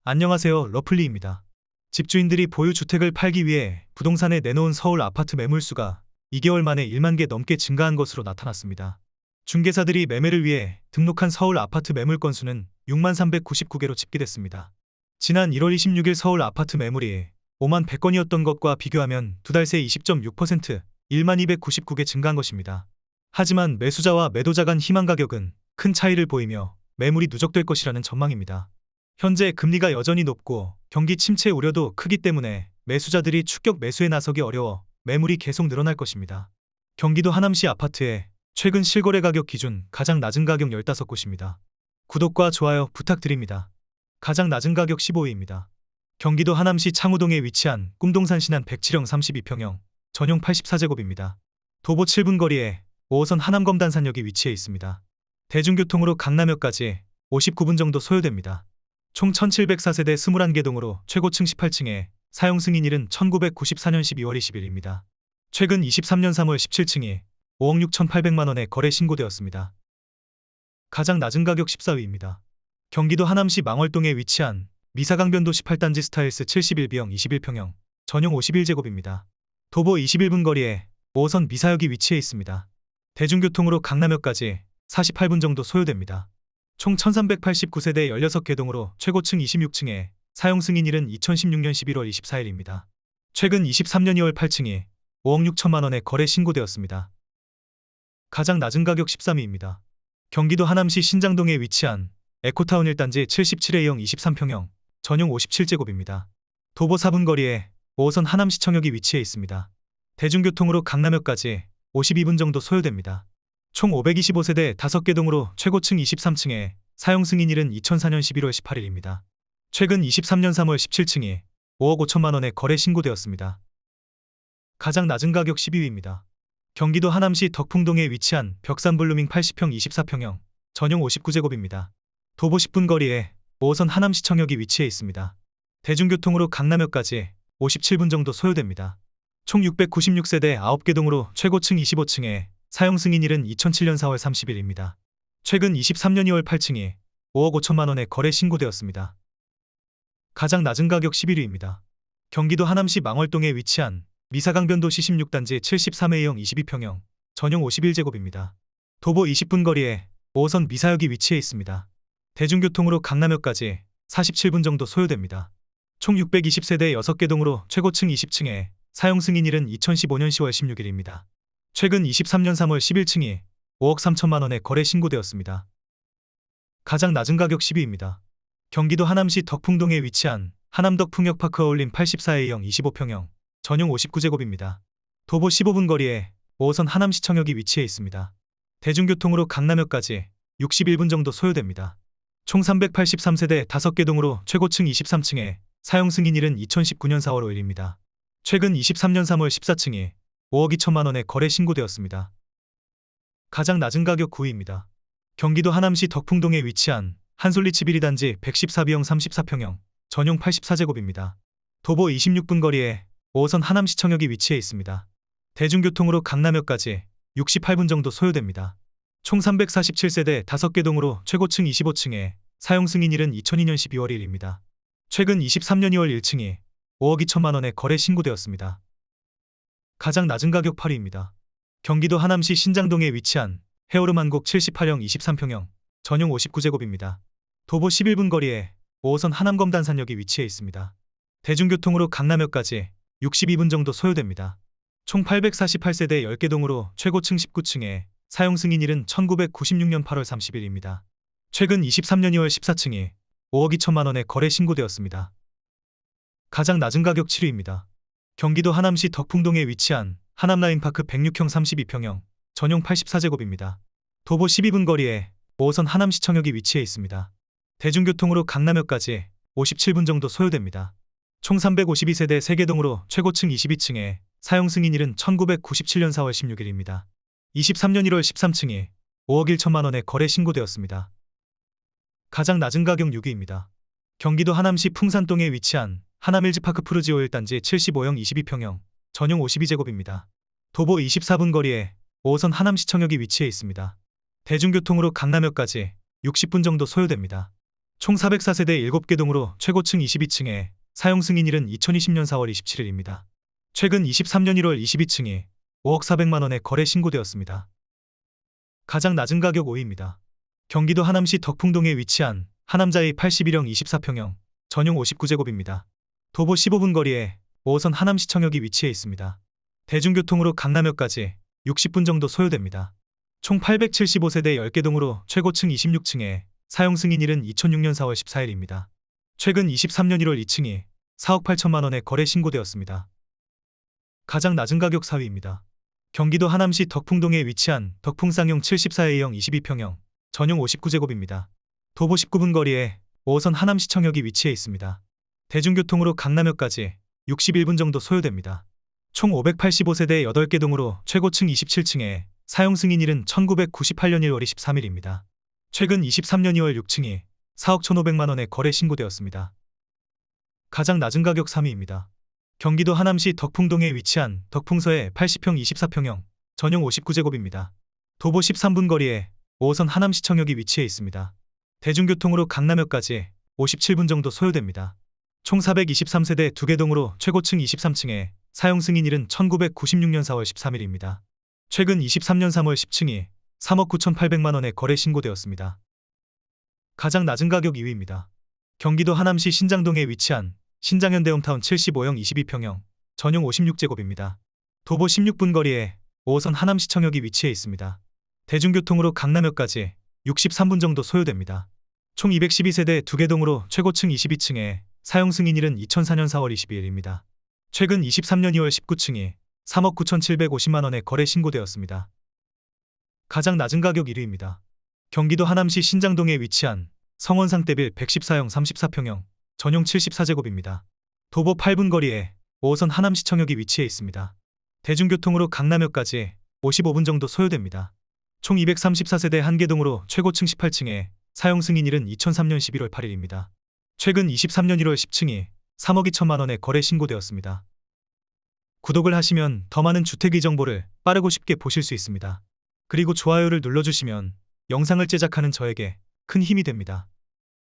안녕하세요. 러플리입니다. 집주인들이 보유 주택을 팔기 위해 부동산에 내놓은 서울 아파트 매물수가 2개월 만에 1만 개 넘게 증가한 것으로 나타났습니다. 중개사들이 매매를 위해 등록한 서울 아파트 매물 건수는 6만 399개로 집계됐습니다. 지난 1월 26일 서울 아파트 매물이 5만 100건이었던 것과 비교하면 두 달 새 20.6%, 1만 299개 증가한 것입니다. 하지만 매수자와 매도자 간 희망 가격은 큰 차이를 보이며 매물이 누적될 것이라는 전망입니다. 현재 금리가 여전히 높고 경기 침체 우려도 크기 때문에 매수자들이 추격 매수에 나서기 어려워 매물이 계속 늘어날 것입니다. 경기도 하남시 아파트의 최근 실거래 가격 기준 가장 낮은 가격 15곳입니다. 구독과 좋아요 부탁드립니다. 가장 낮은 가격 15위입니다. 경기도 하남시 창우동에 위치한 꿈동산 신안 107형 32평형 전용 84제곱입니다. 도보 7분 거리에 5호선 하남검단산역이 위치해 있습니다. 대중교통으로 강남역까지 59분 정도 소요됩니다. 총 1704세대 21개 동으로 최고층 18층에 사용 승인일은 1994년 12월 20일입니다. 최근 23년 3월 17층이 5억 6,800만 원에 거래 신고되었습니다. 가장 낮은 가격 14위입니다. 경기도 하남시 망월동에 위치한 미사강변도 18단지 스타일스 71B형 21평형 전용 51제곱입니다. 도보 21분 거리에 5호선 미사역이 위치해 있습니다. 대중교통으로 강남역까지 48분 정도 소요됩니다. 총 1389세대 16개 동으로 최고층 26층에 사용 승인일은 2016년 11월 24일입니다. 최근 23년 2월 8층이 5억 6천만 원에 거래 신고되었습니다. 가장 낮은 가격 13위입니다. 경기도 하남시 신장동에 위치한 에코타운 1단지 77A형 23평형 전용 57제곱입니다. 도보 4분 거리에 5호선 하남시청역이 위치해 있습니다. 대중교통으로 강남역까지 52분 정도 소요됩니다. 총 525세대 5개 동으로 최고층 23층에 사용 승인일은 2004년 11월 18일입니다. 최근 23년 3월 17층이 5억 5천만 원에 거래 신고되었습니다. 가장 낮은 가격 12위입니다. 경기도 하남시 덕풍동에 위치한 벽산블루밍 80평 24평형 전용 59제곱입니다. 도보 10분 거리에 5호선 하남시청역이 위치해 있습니다. 대중교통으로 강남역까지 57분 정도 소요됩니다. 총 696세대 9개 동으로 최고층 25층에 사용 승인일은 2007년 4월 30일입니다. 최근 23년 2월 8층이 5억 5천만 원에 거래 신고되었습니다. 가장 낮은 가격 11위입니다. 경기도 하남시 망월동에 위치한 미사강변도시 16단지 73A형 22평형 전용 51제곱입니다. 도보 20분 거리에 5호선 미사역이 위치해 있습니다. 대중교통으로 강남역까지 47분 정도 소요됩니다. 총 620세대 6개 동으로 최고층 20층에 사용 승인일은 2015년 10월 16일입니다. 최근 23년 3월 11층이 5억 3천만 원에 거래 신고되었습니다. 가장 낮은 가격 10위입니다. 경기도 하남시 덕풍동에 위치한 하남덕풍역파크 어울림 84A형 25평형 전용 59제곱입니다. 도보 15분 거리에 5호선 하남시청역이 위치해 있습니다. 대중교통으로 강남역까지 61분 정도 소요됩니다. 총 383세대 5개 동으로 최고층 23층에 사용 승인일은 2019년 4월 5일입니다. 최근 23년 3월 14층이 5억 2천만 원에 거래 신고되었습니다. 가장 낮은 가격 9위입니다. 경기도 하남시 덕풍동에 위치한 한솔리치 비리단지 114B형 34평형 전용 84제곱입니다. 도보 26분 거리에 5호선 하남시청역이 위치해 있습니다. 대중교통으로 강남역까지 68분 정도 소요됩니다. 총 347세대 5개 동으로 최고층 25층에 사용 승인일은 2002년 12월 1일입니다. 최근 23년 2월 1층이 5억 2천만 원에 거래 신고되었습니다. 가장 낮은 가격 8위입니다. 경기도 하남시 신장동에 위치한 헤어름한곡 78형 23평형 전용 59제곱입니다. 도보 11분 거리에 5호선 하남검단산역이 위치해 있습니다. 대중교통으로 강남역까지 62분 정도 소요됩니다. 총 848세대 10개 동으로 최고층 19층에 사용 승인일은 1996년 8월 30일입니다. 최근 23년 2월 14층이 5억 2천만 원에 거래 신고되었습니다. 가장 낮은 가격 7위입니다. 경기도 하남시 덕풍동에 위치한 하남라인파크 106형 32평형 전용 84제곱입니다. 도보 12분 거리에 5호선 하남시청역이 위치해 있습니다. 대중교통으로 강남역까지 57분 정도 소요됩니다. 총 352세대 3개 동으로 최고층 22층에 사용 승인일은 1997년 4월 16일입니다. 23년 1월 13층이 5억 1천만 원에 거래 신고되었습니다. 가장 낮은 가격 6위입니다. 경기도 하남시 풍산동에 위치한 하남일즈파크 푸르지오 1단지 75형 22평형 전용 52제곱입니다. 도보 24분 거리에 5호선 하남시청역이 위치해 있습니다. 대중교통으로 강남역까지 60분 정도 소요됩니다. 총 404세대 7개 동으로 최고층 22층에 사용 승인일은 2020년 4월 27일입니다. 최근 23년 1월 22층이 5억 400만 원에 거래 신고되었습니다. 가장 낮은 가격 5위입니다. 경기도 하남시 덕풍동에 위치한 하남자이 81형 24평형 전용 59제곱입니다. 도보 15분 거리에 5호선 하남시청역이 위치해 있습니다. 대중교통으로 강남역까지 60분 정도 소요됩니다. 총 875세대 10개 동으로 최고층 26층에 사용 승인일은 2006년 4월 14일입니다. 최근 23년 1월 2층이 4억 8천만 원에 거래 신고되었습니다. 가장 낮은 가격 4위입니다. 경기도 하남시 덕풍동에 위치한 덕풍쌍용 74A형 22평형 전용 59제곱입니다. 도보 19분 거리에 5호선 하남시청역이 위치해 있습니다. 대중교통으로 강남역까지 61분 정도 소요됩니다. 총 585세대 8개 동으로 최고층 27층에 사용 승인일은 1998년 1월 23일입니다. 최근 23년 2월 6층이 4억 1,500만 원에 거래 신고되었습니다. 가장 낮은 가격 3위입니다. 경기도 하남시 덕풍동에 위치한 덕풍서의 80평 24평형 전용 59제곱입니다. 도보 13분 거리에 5호선 하남시청역이 위치해 있습니다. 대중교통으로 강남역까지 57분 정도 소요됩니다. 총 423세대 2개 동으로 최고층 23층에 사용 승인일은 1996년 4월 13일입니다. 최근 23년 3월 10층이 3억 9,800만 원에 거래 신고되었습니다. 가장 낮은 가격 2위입니다. 경기도 하남시 신장동에 위치한 신장현대홈타운 75형 22평형 전용 56제곱입니다. 도보 16분 거리에 5호선 하남시청역이 위치해 있습니다. 대중교통으로 강남역까지 63분 정도 소요됩니다. 총 212세대 2개 동으로 최고층 22층에 사용 승인일은 2004년 4월 22일입니다. 최근 23년 2월 19층이 3억 9,750만 원에 거래 신고되었습니다. 가장 낮은 가격 1위입니다. 경기도 하남시 신장동에 위치한 성원상대빌 114형 34평형 전용 74제곱입니다. 도보 8분 거리에 5호선 하남시청역이 위치해 있습니다. 대중교통으로 강남역까지 55분 정도 소요됩니다. 총 234세대 1개 동으로 최고층 18층에 사용 승인일은 2003년 11월 8일입니다. 최근 23년 1월 10층이 3억 2천만 원에 거래 신고되었습니다. 구독을 하시면 더 많은 주택의 정보를 빠르고 쉽게 보실 수 있습니다. 그리고 좋아요를 눌러주시면 영상을 제작하는 저에게 큰 힘이 됩니다.